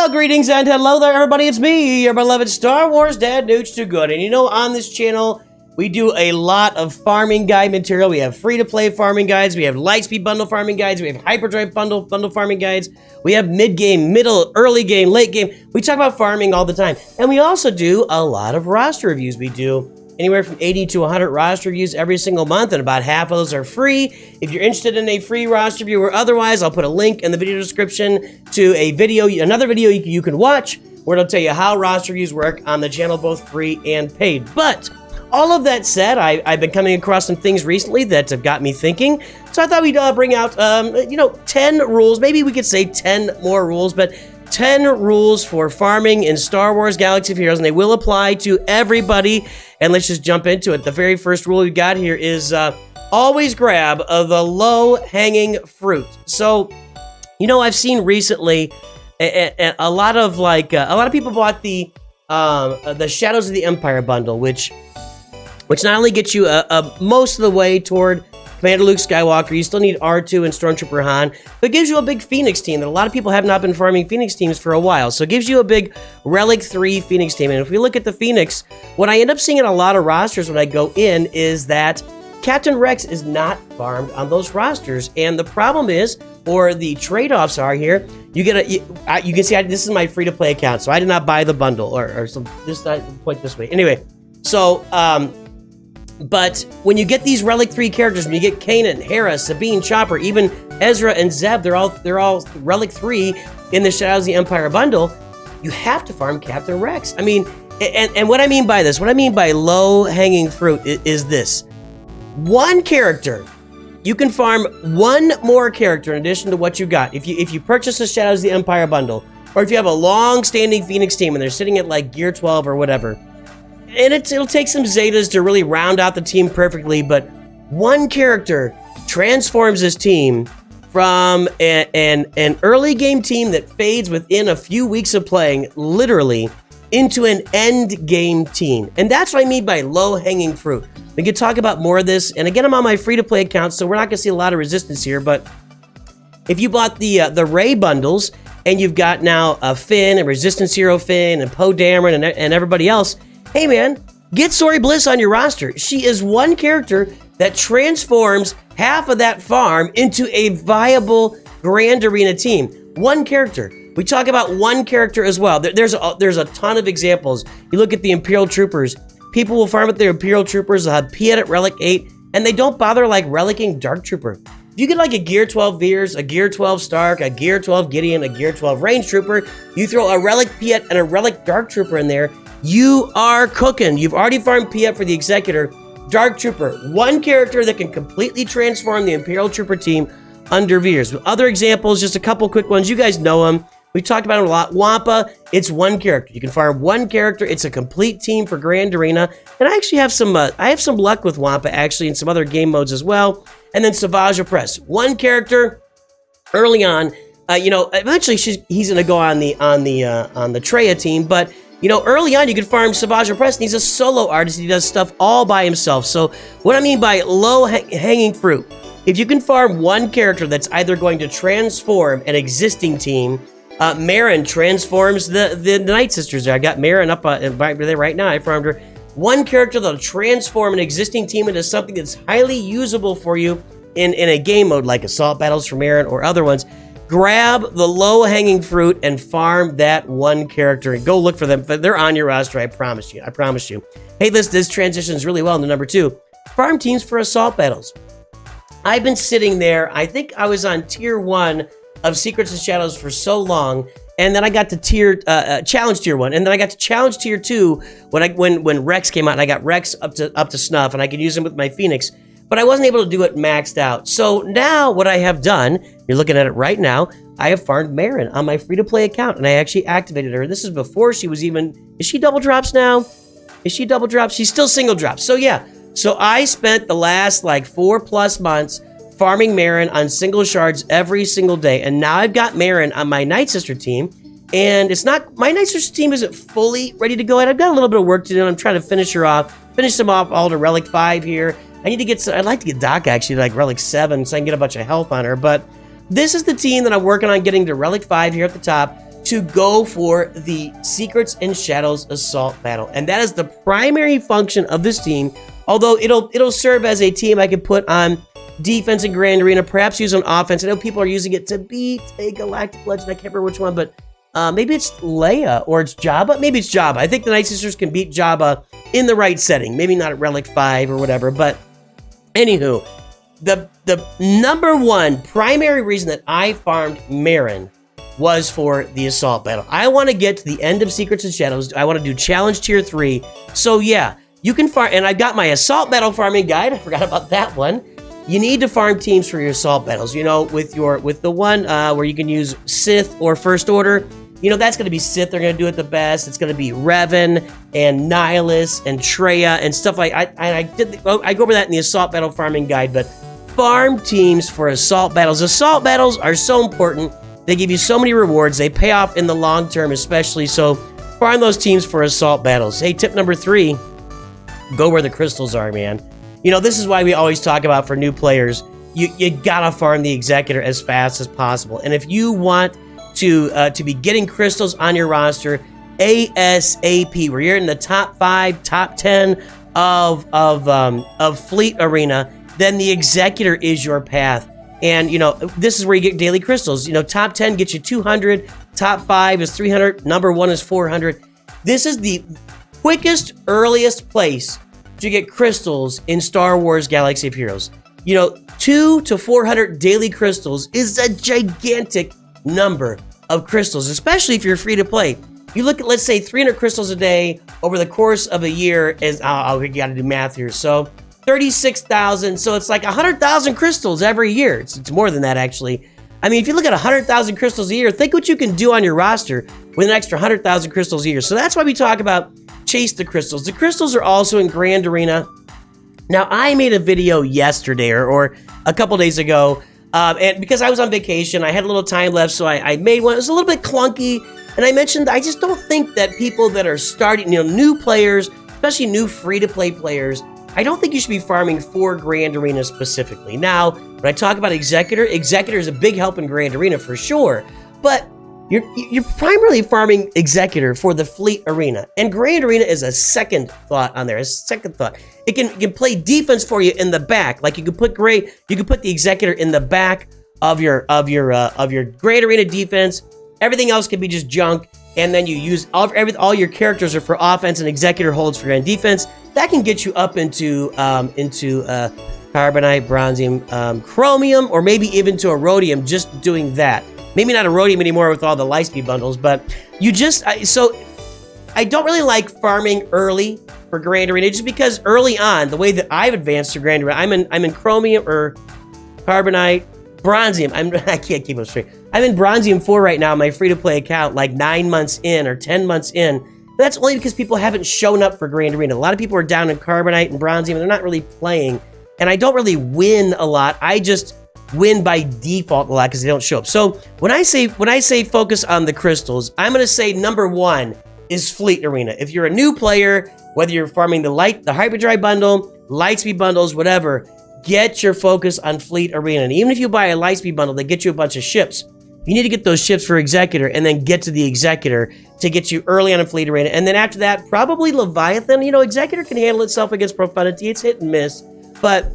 Well, greetings and hello there, everybody. It's me, your beloved Star Wars Dad, Nooch Too Good. And you know, on this channel, we do a lot of farming guide material. We have free-to-play farming guides. We have Lightspeed Bundle farming guides. We have Hyperdrive Bundle farming guides. We have mid-game, middle, early game, late game. We talk about farming all the time. And we also do a lot of roster reviews. We do anywhere from 80 to 100 roster reviews every single month, and about half of those are free. If you're interested in a free roster review or otherwise, I'll put a link in the video description to a video, another video you can watch, where it'll tell you how roster reviews work on the channel, both free and paid. But all of that said, I've been coming across some things recently that have got me thinking, so I thought we'd bring out, 10 rules. Maybe we could say 10 more rules, but 10 rules for farming in Star Wars Galaxy of Heroes, and they will apply to everybody. And let's just jump into it. The very first rule we've got here is always grab the low-hanging fruit. So, you know, I've seen recently a lot of people bought the Shadows of the Empire bundle, which not only gets you most of the way toward Commander Luke Skywalker, you still need R2 and Stormtrooper Han, but it gives you a big Phoenix team that a lot of people have not been farming Phoenix teams for a while. So it gives you a big Relic 3 Phoenix team. And if we look at the Phoenix, what I end up seeing in a lot of rosters when I go in is that Captain Rex is not farmed on those rosters. And the problem is, or the trade-offs are here, you can see this is my free-to-play account, so I did not buy the bundle, or some, just point this way. Anyway, so, but when you get these Relic 3 characters, when you get Kanan, Hera, Sabine, Chopper, even Ezra and Zeb, they're all Relic 3 in the Shadows of the Empire bundle, you have to farm Captain Rex. I mean, and what I mean by this, what I mean by low-hanging fruit is this. One character, you can farm one more character in addition to what you got. If you purchase the Shadows of the Empire bundle, or if you have a long-standing Phoenix team and they're sitting at like Gear 12 or whatever, and it'll take some Zetas to really round out the team perfectly, but one character transforms this team from an early game team that fades within a few weeks of playing, literally, into an end game team. And that's what I mean by low-hanging fruit. We could talk about more of this, and again, I'm on my free-to-play account, so we're not going to see a lot of resistance here, but if you bought the Rey bundles, and you've got now Finn, and Resistance Hero Finn, and Poe Dameron, and everybody else, hey man, get Sori Bliss on your roster. She is one character that transforms half of that farm into a viable Grand Arena team. One character. We talk about one character as well. There's a ton of examples. You look at the Imperial Troopers. People will farm with their Imperial Troopers. They'll have Piet at Relic 8, and they don't bother like relicking Dark Trooper. If you get like a Gear 12 Veers, a Gear 12 Stark, a Gear 12 Gideon, a Gear 12 Range Trooper, you throw a Relic Piet and a Relic Dark Trooper in there, you are cooking. You've already farmed Piet for the Executor. Dark Trooper, one character that can completely transform the Imperial Trooper team under Veers. Other examples, just a couple quick ones. You guys know them. We've talked about it a lot. Wampa, it's one character. You can farm one character. It's a complete team for Grand Arena. And I actually have some luck with Wampa, actually, in some other game modes as well. And then Savage Opress, one character early on. Eventually he's going to go on the Traya team, but early on, you can farm Savage Opress, and he's a solo artist. He does stuff all by himself. So what I mean by low-hanging fruit, if you can farm one character that's either going to transform an existing team, Marin transforms the Night Sisters there. I got Marin up right there right now. I farmed her. One character that'll transform an existing team into something that's highly usable for you in a game mode like Assault Battles for Marin or other ones. Grab the low-hanging fruit and farm that one character and go look for them. They're on your roster, I promise you. I promise you. Hey, this transitions really well into number 2. Farm teams for Assault Battles. I've been sitting there. I think I was on Tier 1 of Secrets and Shadows for so long, and then I got to Challenge Tier 1, and then I got to Challenge Tier 2 when Rex came out, and I got Rex up to snuff, and I could use him with my Phoenix. But I wasn't able to do it maxed out. So now what I have done, you're looking at it right now, I have farmed Marin on my free-to-play account, and I actually activated her. This is before she was even... Is she double drops now? Is she double drops? She's still single drops. So yeah. So I spent the last like 4+ months farming Marin on single shards every single day. And now I've got Marin on my Night Sister team. And it's not... My Night Sister team isn't fully ready to go yet. I've got a little bit of work to do, and I'm trying to finish them off all to Relic 5 here. I need to get some, I'd like to get Doc actually to like Relic 7 so I can get a bunch of health on her, but this is the team that I'm working on getting to Relic 5 here at the top to go for the Secrets and Shadows Assault Battle. And that is the primary function of this team. Although it'll serve as a team I can put on defense in Grand Arena, perhaps use on offense. I know people are using it to beat a Galactic Legend. I can't remember which one, but maybe it's Leia or it's Jabba. Maybe it's Jabba. I think the Night Sisters can beat Jabba in the right setting. Maybe not at Relic 5 or whatever, but anywho, the number one primary reason that I farmed Marin was for the Assault Battle. I want to get to the end of Secrets and Shadows. I want to do Challenge Tier 3. So yeah, you can farm, and I've got my Assault Battle farming guide. I forgot about that one. You need to farm teams for your Assault Battles. You know, with the one where you can use Sith or First Order, you know, that's going to be Sith. They're going to do it the best. It's going to be Revan and Nihilus and Traya and stuff like I go over that in the Assault Battle farming guide, but farm teams for Assault Battles. Assault Battles are so important. They give you so many rewards. They pay off in the long term, especially. So farm those teams for Assault Battles. Hey, tip number 3, go where the crystals are, man. You know, this is why we always talk about for new players, you gotta farm the Executor as fast as possible. And if you want to be getting crystals on your roster ASAP, where you're in the top 5, top 10 of Fleet Arena, then the Executor is your path. And, you know, this is where you get daily crystals. You know, top 10 gets you 200, top 5 is 300, number 1 is 400. This is the quickest, earliest place to get crystals in Star Wars Galaxy of Heroes. You know, 200 to 400 daily crystals is a gigantic number of crystals, especially if you're free to play. You look at, let's say, 300 crystals a day over the course of a year is, we gotta do math here. So 36,000, so it's like 100,000 crystals every year. It's more than that, actually. I mean, if you look at 100,000 crystals a year, think what you can do on your roster with an extra 100,000 crystals a year. So that's why we talk about chase the crystals. The crystals are also in Grand Arena. Now, I made a video yesterday or a couple days ago, and because I was on vacation, I had a little time left, so I made one. It was a little bit clunky, and I mentioned I just don't think that people that are starting, you know, new players, especially new free-to-play players, I don't think you should be farming for Grand Arena specifically. Now, when I talk about Executor is a big help in Grand Arena for sure, but you're primarily farming Executor for the Fleet Arena, and Grand Arena is a second thought on there. A second thought. It can play defense for you in the back. Like you could put the Executor in the back of your Grand Arena defense. Everything else can be just junk, and then you use all your characters are for offense, and Executor holds for your defense. That can get you up into Carbonite, Bronzium, Chromium, or maybe even to a Rhodium. Just doing that. Maybe not a Rhodium anymore with all the Lightspeed bundles, but you just... So, I don't really like farming early for Grand Arena, just because early on, the way that I've advanced to Grand Arena, I'm in Chromium, or Carbonite, Bronzium. I can't keep them straight. I'm in Bronzium 4 right now, my free-to-play account, like 9 months in, or 10 months in. But that's only because people haven't shown up for Grand Arena. A lot of people are down in Carbonite and Bronzium, and they're not really playing. And I don't really win a lot. I just win by default a lot because they don't show up. So when I say focus on the crystals, I'm going to say number 1 is Fleet Arena. If you're a new player, whether you're farming the Hyperdrive bundle, Lightspeed bundles, whatever, get your focus on Fleet Arena. And even if you buy a Lightspeed bundle, they get you a bunch of ships. You need to get those ships for Executor and then get to the Executor to get you early on in Fleet Arena. And then after that, probably Leviathan. You know, Executor can handle itself against Profundity. It's hit and miss. But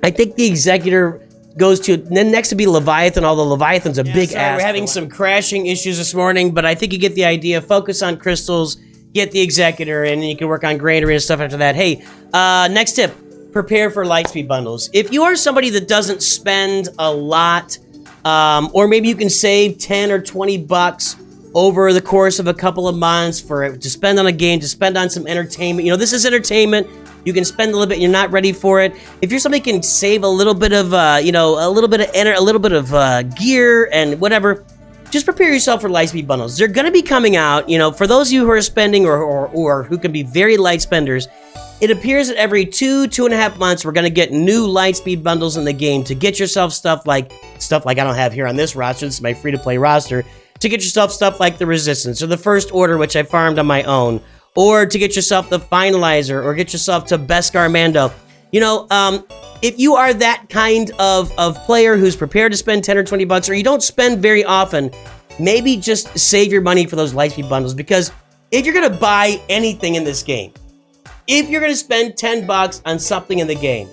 I think the Executor goes to, then next to be Leviathan, although Leviathan's a big ass. We're having some crashing issues this morning, but I think you get the idea. Focus on crystals, get the Executor, and then you can work on Grand Arena stuff after that. Hey, next tip, prepare for Lightspeed bundles. If you are somebody that doesn't spend a lot, or maybe you can save 10 or 20 bucks over the course of a couple of months to spend on a game, to spend on some entertainment. You know, this is entertainment. You can spend a little bit. You're not ready for it. If you're somebody who can save a little bit of, a little bit of gear and whatever, just prepare yourself for Lightspeed bundles. They're going to be coming out. You know, for those of you who are spending or who can be very light spenders, it appears that every 2.5 months, we're going to get new Lightspeed bundles in the game to get yourself stuff like I don't have here on this roster. This is my free-to-play roster. To get yourself stuff like the Resistance or the First Order, which I farmed on my own, or to get yourself the Finalizer, or get yourself to Beskar Mando. You know, if you are that kind of player who's prepared to spend 10 or 20 bucks, or you don't spend very often, maybe just save your money for those Lightspeed bundles, because if you're going to buy anything in this game, if you're going to spend 10 bucks on something in the game,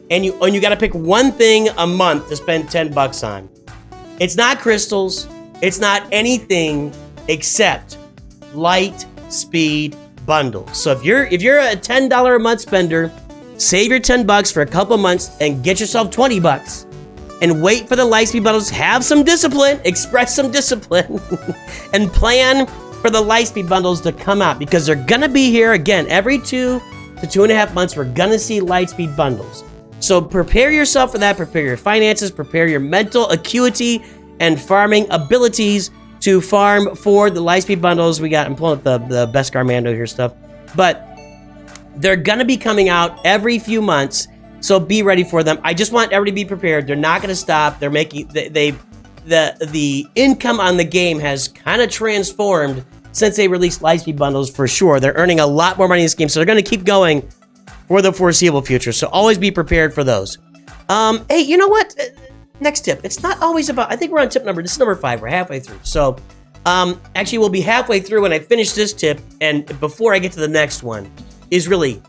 and you got to pick one thing a month to spend 10 bucks on, it's not crystals, it's not anything except Lightspeed Bundles. So if you're a $10 a month spender, save your 10 bucks for a couple months and get yourself 20 bucks. And wait for the Lightspeed Bundles. Have some discipline, express some discipline, and plan for the Lightspeed Bundles to come out, because they're gonna be here again every 2 to 2.5 months. We're gonna see Lightspeed Bundles. So prepare yourself for that. Prepare your finances, prepare your mental acuity and farming abilities to farm for the Lightspeed Bundles. I'm pulling up the Best Garmando here stuff, but they're gonna be coming out every few months. So be ready for them. I just want everybody to be prepared. They're not going to stop. They're making the income on the game has kind of transformed since they released Lightspeed Bundles, for sure. They're earning a lot more money in this game, so they're going to keep going for the foreseeable future. So always be prepared for those. Hey, you know what? Next tip. It's not always about. I think we're on this is number 5. We're halfway through. So actually, we'll be halfway through when I finish this tip, and before I get to the next one is really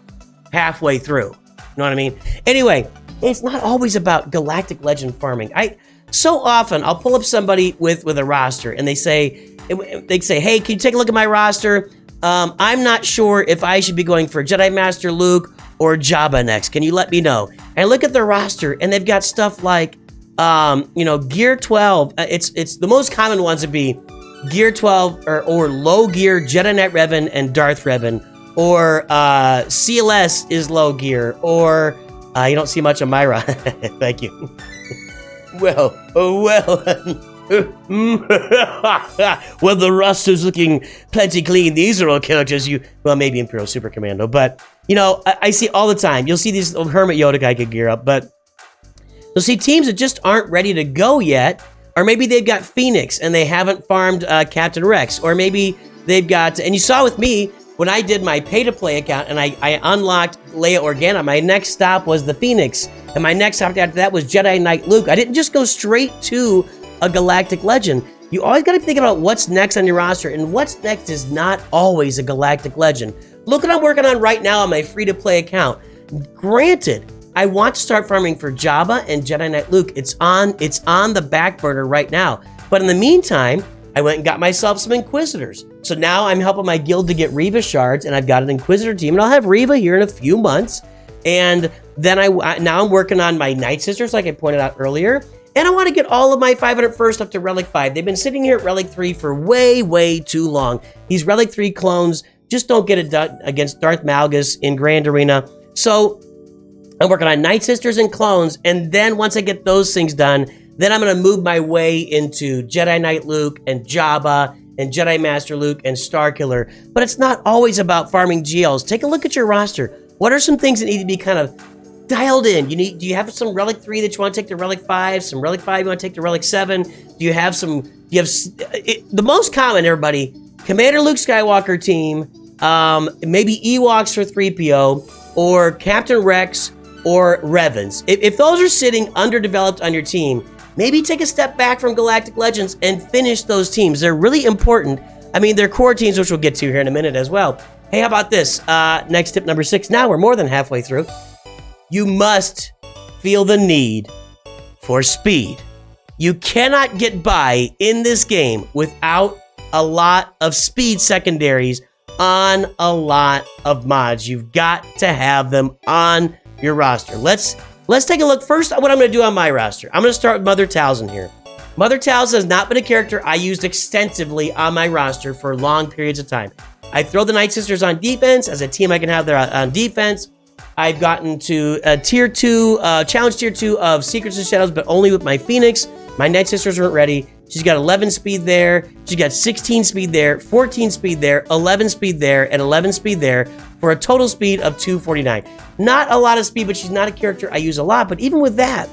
halfway through. You know what I mean? Anyway, it's not always about Galactic Legend farming. So often I'll pull up somebody with a roster, and they say, "Hey, can you take a look at my roster? I'm not sure if I should be going for Jedi Master Luke or Jabba next. Can you let me know?" And I look at their roster, and they've got stuff like, Gear 12. It's the most common ones would be Gear 12 or low gear Jedi Knight Revan and Darth Revan. Or CLS is low gear, or you don't see much of Myra. Thank you. Well, the roster's looking plenty clean. These are all characters maybe Imperial Super Commando, but I see all the time. You'll see these Hermit Yoda guy could gear up, but you'll see teams that just aren't ready to go yet, or maybe they've got Phoenix and they haven't farmed Captain Rex, or maybe they've got, and you saw with me, when I did my pay-to-play account and I unlocked Leia Organa, my next stop was the Phoenix. And my next stop after that was Jedi Knight Luke. I didn't just go straight to a Galactic Legend. You always got to think about what's next on your roster, and what's next is not always a Galactic Legend. Look what I'm working on right now on my free-to-play account. Granted, I want to start farming for Jabba and Jedi Knight Luke. It's on the back burner right now. But in the meantime, I went and got myself some Inquisitors. So now I'm helping my guild to get Reva shards, and I've got an Inquisitor team, and I'll have Reva here in a few months. And then now I'm working on my Night Sisters, like I pointed out earlier, and I want to get all of my 501st up to Relic 5. They've been sitting here at Relic 3 for way, way too long. These Relic 3 clones just don't get it done against Darth Malgus in Grand Arena. So I'm working on Night Sisters and clones, and then once I get those things done, then I'm going to move my way into Jedi Knight Luke and Jabba and Jedi Master Luke and Starkiller. But it's not always about farming GLs. Take a look at your roster. What are some things that need to be kind of dialed in? Do you have some Relic 3 that you want to take to Relic 5? Some Relic 5 you want to take to Relic 7? The most common, everybody, Commander Luke Skywalker team, maybe Ewoks for 3PO, or Captain Rex, or Revans. If those are sitting underdeveloped on your team, maybe take a step back from Galactic Legends and finish those teams. They're really important. I mean, they're core teams, which we'll get to here in a minute as well. Hey, how about this? Next tip number 6. Now we're more than halfway through. You must feel the need for speed. You cannot get by in this game without a lot of speed secondaries on a lot of mods. You've got to have them on your roster. Let's take a look first at what I'm going to do on my roster. I'm going to start with Mother Talzin here. Mother Talzin has not been a character I used extensively on my roster for long periods of time. I throw the Night Sisters on defense as a team I can have there on defense. I've gotten to Tier 2, Challenge Tier 2 of Secrets and Shadows, but only with my Phoenix. My Night Sisters weren't ready. She's got 11 speed there. She's got 16 speed there, 14 speed there, 11 speed there, and 11 speed there for a total speed of 249. Not a lot of speed, but she's not a character I use a lot. But even with that,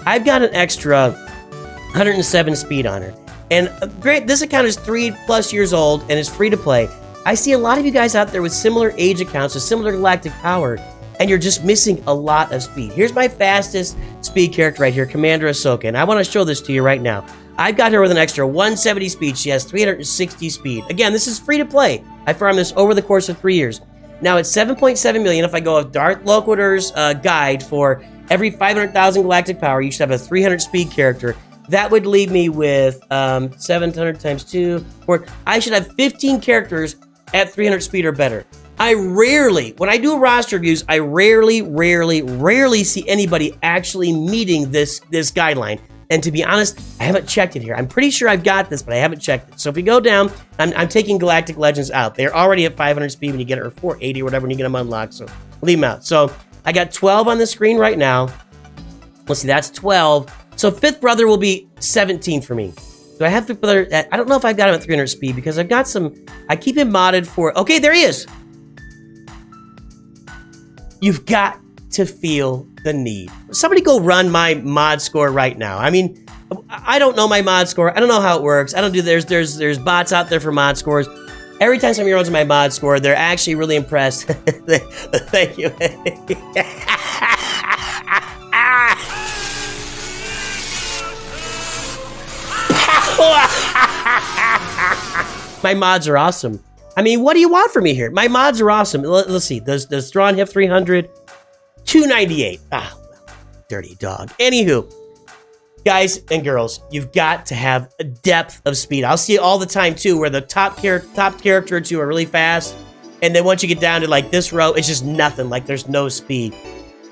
I've got an extra 107 speed on her. And great, this account is 3+ years old and is free to play. I see a lot of you guys out there with similar age accounts with similar galactic power, and you're just missing a lot of speed. Here's my fastest speed character right here, Commander Ahsoka, and I want to show this to you right now. I've got her with an extra 170 speed. She has 360 speed. Again, this is free to play. I farmed this over the course of 3 years. Now it's 7.7 million. If I go with Darth Loquitur's guide for every 500,000 galactic power, you should have a 300 speed character. That would leave me with 700 times 2, 4. I should have 15 characters at 300 speed or better. I rarely, when I do roster reviews, I rarely see anybody actually meeting this guideline. And to be honest, I haven't checked it here. I'm pretty sure I've got this, but I haven't checked it. So if we go down, I'm taking Galactic Legends out. They're already at 500 speed when you get it, or 480 or whatever when you get them unlocked. So leave them out. So I got 12 on the screen right now. Let's see, that's 12. So Fifth Brother will be 17 for me. Do I have Fifth Brother? I don't know if I've got him at 300 speed because I've got some, I keep him modded for, okay, there he is. You've got to feel the need. Somebody go run my mod score right now. I mean, I don't know my mod score. I don't know how it works. I don't do, there's bots out there for mod scores. Every time somebody runs my mod score, they're actually really impressed. Thank you. My mods are awesome. I mean, what do you want from me here? My mods are awesome. Let's see. Does Thrawn have 300? 298. Ah, well, dirty dog. Anywho, guys and girls, you've got to have a depth of speed. I'll see it all the time too, where the top character or two are really fast, and then once you get down to like this row, it's just nothing. Like there's no speed.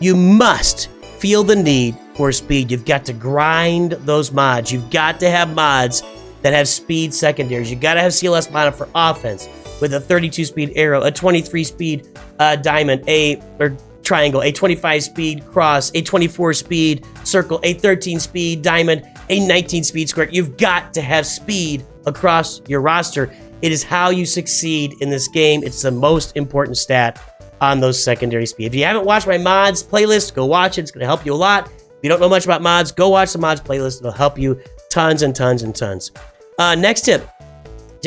You must feel the need for speed. You've got to grind those mods. You've got to have mods that have speed secondaries. You got to have CLS modded for offense with a 32 speed arrow, a 23 speed diamond, or triangle, a 25 speed cross, a 24 speed circle, a 13 speed diamond, a 19 speed square. You've got to have speed across your roster. It is how you succeed in this game. It's the most important stat on those secondary speed. If you haven't watched my mods playlist, go watch it. It's going to help you a lot. If you don't know much about mods, go watch the mods playlist. It'll help you tons and tons and tons. Next tip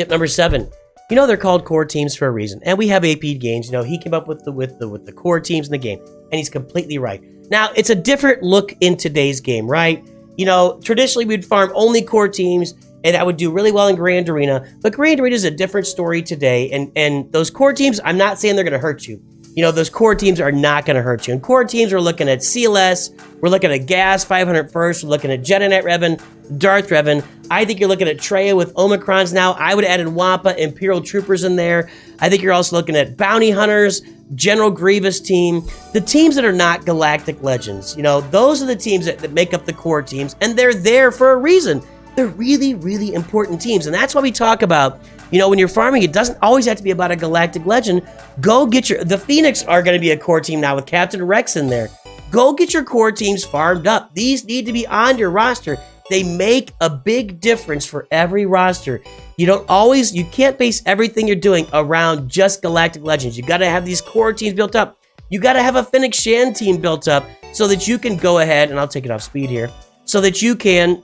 number 7. You know, they're called core teams for a reason. And we have AP Games. You know, he came up with the core teams in the game. And he's completely right. Now, it's a different look in today's game, right? You know, traditionally we'd farm only core teams, and that would do really well in Grand Arena. But Grand Arena is a different story today. And those core teams, I'm not saying they're going to hurt you. You know, those core teams are not going to hurt you. And core teams, we're looking at CLS, we're looking at Gas 500 first, we're looking at Jedi Knight Revan, Darth Revan. I think you're looking at Traya with Omicrons now. I would add in Wampa, Imperial Troopers in there. I think you're also looking at Bounty Hunters, General Grievous team. The teams that are not Galactic Legends, you know, those are the teams that make up the core teams, and they're there for a reason. They're really, really important teams, and that's why we talk about, you know, when you're farming, it doesn't always have to be about a Galactic Legend. Go get the Phoenix are going to be a core team now with Captain Rex in there. Go get your core teams farmed up. These need to be on your roster. They make a big difference for every roster. You can't base everything you're doing around just Galactic Legends. You got to have these core teams built up. You got to have a Fennec Shand team built up so that you can go ahead, and I'll take it off speed here, so that you can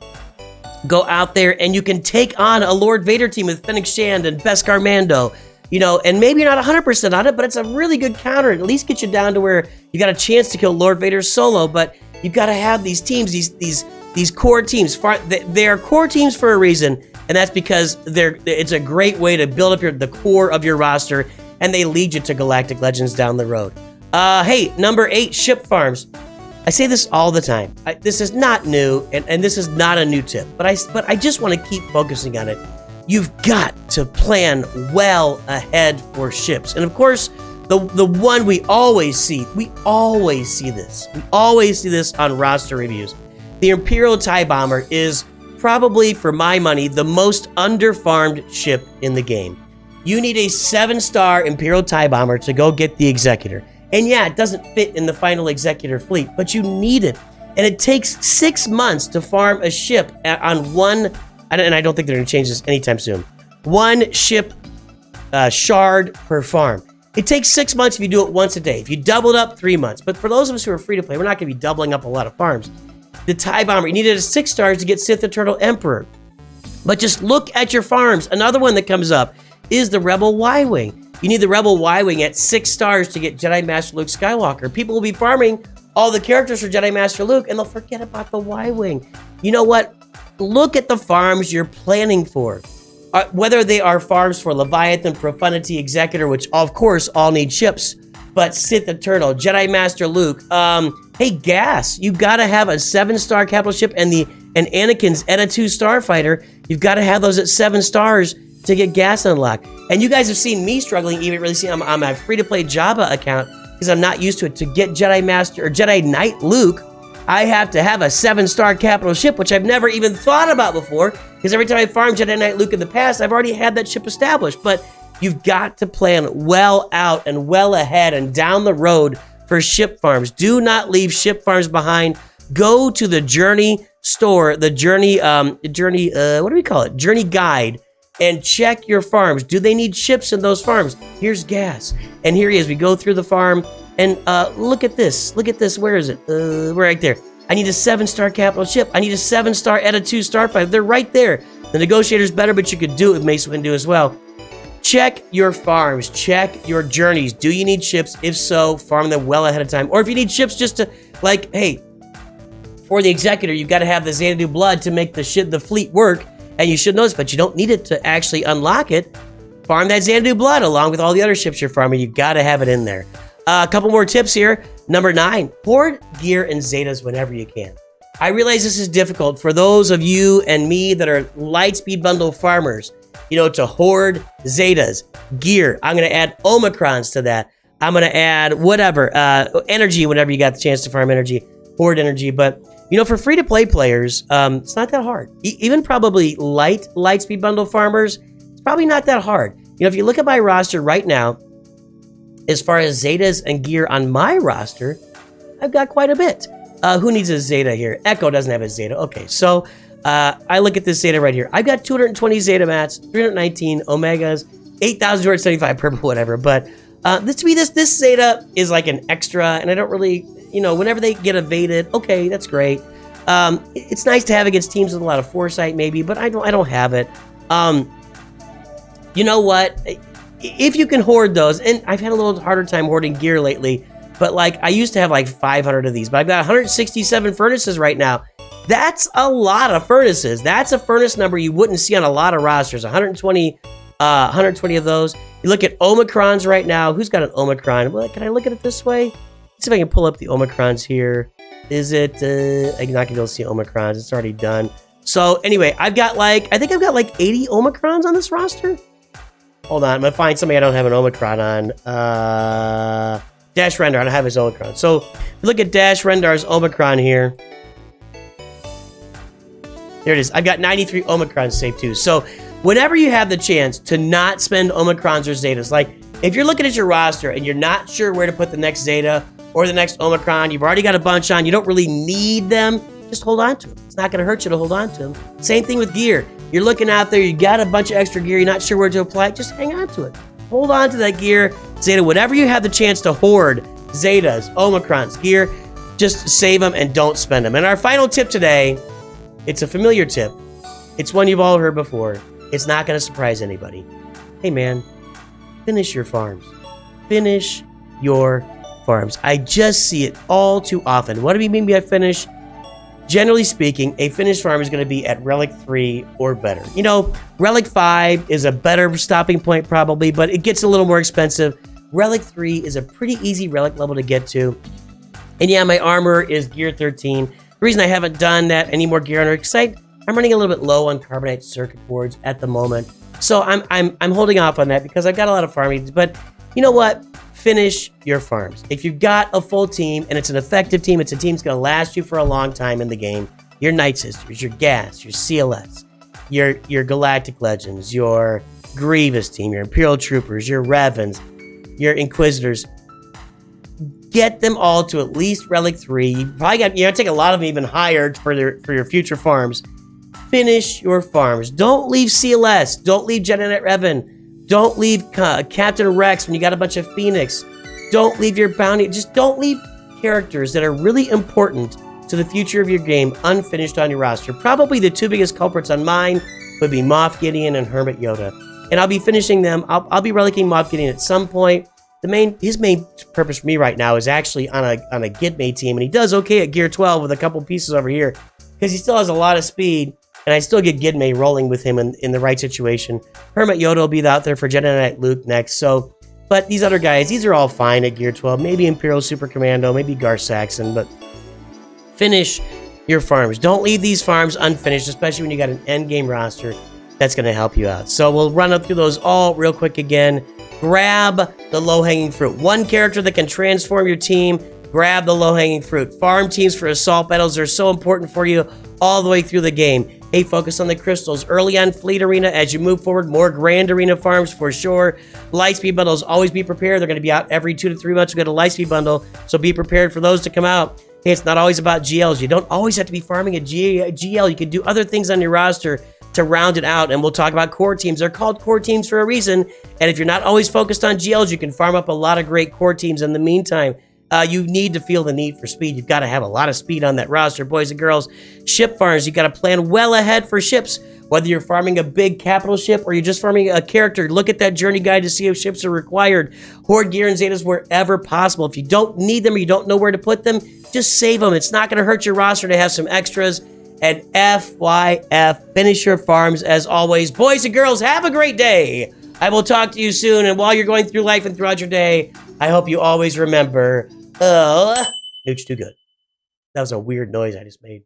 go out there and you can take on a Lord Vader team with Fennec Shand and Beskar Mando, you know, and maybe you're not 100% on it, but it's a really good counter. At least get you down to where you got a chance to kill Lord Vader solo, but you've got to have these teams, these core teams. They are core teams for a reason, and that's because it's a great way to build up the core of your roster, and they lead you to Galactic Legends down the road. Hey, number 8, ship farms. I say this all the time. This is not new, and this is not a new tip, but I just want to keep focusing on it. You've got to plan well ahead for ships. And of course, the one we always see this on roster reviews. The Imperial TIE Bomber is probably, for my money, the most under-farmed ship in the game. You need a 7-star Imperial TIE Bomber to go get the Executor. And yeah, it doesn't fit in the final Executor fleet, but you need it. And it takes 6 months to farm a ship on one, and I don't think they're going to change this anytime soon, one ship shard per farm. It takes 6 months if you do it once a day. If you double it up, 3 months. But for those of us who are free to play, we're not going to be doubling up a lot of farms. The TIE Bomber, you needed a 6 stars to get Sith Eternal Emperor. But just look at your farms. Another one that comes up is the Rebel Y-Wing. You need the Rebel Y-Wing at 6 stars to get Jedi Master Luke Skywalker. People will be farming all the characters for Jedi Master Luke, and they'll forget about the Y-Wing. You know what? look at the farms you're planning for. Whether they are farms for Leviathan, Profundity, Executor, which of course all need ships, but Sith Eternal, Jedi Master Luke, hey, Gas, you gotta have a 7-star capital ship, and Anakin's Eta 2 Starfighter, you've gotta have those at 7 stars to get Gas unlocked. And you guys have seen me struggling, even really see on my free-to-play Jabba account, because I'm not used to it. To get Jedi Master, or Jedi Knight Luke, I have to have a 7-star capital ship, which I've never even thought about before, because every time I farmed Jedi Knight Luke in the past, I've already had that ship established. But you've got to plan well out and well ahead and down the road for ship farms. Do not leave ship farms behind. Go to the Journey store, the Journey, what do we call it? Journey Guide, and check your farms. Do they need ships in those farms? Here's Gas. And here he is. We go through the farm. And look at this. Look at this. Where is it? Right there. I need a 7-star capital ship. I need a 7-star Eta 2 Starfighter. They're right there. The Negotiator's better, but you could do it with Mace Windu as well. Check your farms. Check your journeys. Do you need ships? If so, farm them well ahead of time. Or if you need ships just to, like, hey, for the Executor, you've got to have the Xanadu Blood to make the fleet work. And you should know this, but you don't need it to actually unlock it. Farm that Xanadu Blood along with all the other ships you're farming. You've got to have it in there. A couple more tips here. Number 9, hoard gear and Zetas whenever you can. I realize this is difficult for those of you and me that are Lightspeed Bundle farmers, you know, to hoard Zetas, gear. I'm going to add Omicrons to that. I'm going to add whatever, energy whenever you got the chance to farm energy, hoard energy. But, you know, for free-to-play players, it's not that hard. Even probably Lightspeed Bundle farmers, it's probably not that hard. You know, if you look at my roster right now, as far as Zetas and gear on my roster, I've got quite a bit. Who needs a Zeta here? Echo doesn't have a Zeta. Okay, so I look at this Zeta right here. I've got 220 Zeta mats, 319 Omegas, 8,275 purple, whatever. But this Zeta is like an extra, and I don't really, you know, whenever they get evaded, okay, that's great. It's nice to have against teams with a lot of foresight, maybe, but I don't have it. You know what? If you can hoard those, and I've had a little harder time hoarding gear lately, but like I used to have like 500 of these, but I've got 167 furnaces right now. That's a lot of furnaces. That's a furnace number you wouldn't see on a lot of rosters. 120 of those. You look at Omicrons right now. Who's got an Omicron? Well, can I look at it this way? Let's see if I can pull up the Omicrons here. Is it? I'm not gonna be able to see Omicrons. It's already done. So anyway, I think I've got like 80 Omicrons on this roster. Hold on, I'm gonna find somebody I don't have an Omicron on. Dash Rendar, I don't have his Omicron. So, look at Dash Rendar's Omicron here. There it is. I've got 93 Omicrons saved too. So, whenever you have the chance to not spend Omicrons or Zetas, like if you're looking at your roster and you're not sure where to put the next Zeta or the next Omicron, you've already got a bunch on, you don't really need them, just hold on to them. It's not gonna hurt you to hold on to them. Same thing with gear. You're looking out there, you got a bunch of extra gear, you're not sure where to apply it, just hang on to it. Hold on to that gear, Zeta, whatever you have the chance to hoard, Zetas, Omicrons, gear, just save them and don't spend them. And our final tip today, it's a familiar tip. It's one you've all heard before. It's not gonna surprise anybody. Hey man, finish your farms. Finish your farms. I just see it all too often. What do we mean by finish? Generally speaking, a finished farm is going to be at Relic 3 or better. You know, Relic 5 is a better stopping point probably, but it gets a little more expensive. Relic 3 is a pretty easy relic level to get to. And yeah, my armor is gear 13. The reason I haven't done that any more gear on it, because I'm running a little bit low on carbonite circuit boards at the moment. So I'm holding off on that because I've got a lot of farming. But you know what? Finish your farms. If you've got a full team and it's an effective team, it's a team that's going to last you for a long time in the game. Your Night Sisters, your Gas, your CLS, your Galactic Legends, your Grievous team, your Imperial Troopers, your Revens, your Inquisitors. Get them all to at least Relic 3. You probably got, take a lot of them even higher for your future farms. Finish your farms. Don't leave CLS. Don't leave Jedi Knight Revan. Don't leave Captain Rex when you got a bunch of Phoenix. Don't leave your bounty. Just don't leave characters that are really important to the future of your game unfinished on your roster. Probably the two biggest culprits on mine would be Moff Gideon and Hermit Yoda. And I'll be finishing them. I'll be relicking Moff Gideon at some point. His main purpose for me right now is actually on a Gitme team, and he does okay at Gear 12 with a couple pieces over here because he still has a lot of speed. and I still get Gidme rolling with him in the right situation. Hermit Yoda will be out there for Jedi Knight Luke next, so... But these other guys, these are all fine at Gear 12. Maybe Imperial Super Commando, maybe Gar Saxon, but finish your farms. Don't leave these farms unfinished, especially when you got an endgame roster that's going to help you out. So we'll run up through those all real quick again. Grab the low-hanging fruit. One character that can transform your team, grab the low-hanging fruit. Farm teams for assault battles are so important for you all the way through the game. Hey, focus on the crystals. Early on Fleet Arena, as you move forward, more Grand Arena farms for sure. Lightspeed bundles, always be prepared. They're going to be out every 2 to 3 months. We got a Lightspeed bundle, so be prepared for those to come out. Hey, it's not always about GLs. You don't always have to be farming a GL. You can do other things on your roster to round it out, and we'll talk about core teams. They're called core teams for a reason, and if you're not always focused on GLs, you can farm up a lot of great core teams in the meantime. You need to feel the need for speed. You've got to have a lot of speed on that roster, boys and girls. Ship farms, you got to plan well ahead for ships. Whether you're farming a big capital ship or you're just farming a character, look at that journey guide to see if ships are required. Hoard gear and Zetas wherever possible. If you don't need them or you don't know where to put them, just save them. It's not going to hurt your roster to have some extras. And FYF, finish your farms as always. Boys and girls, have a great day. I will talk to you soon. And while you're going through life and throughout your day, I hope you always remember, Nooch too good. That was a weird noise I just made.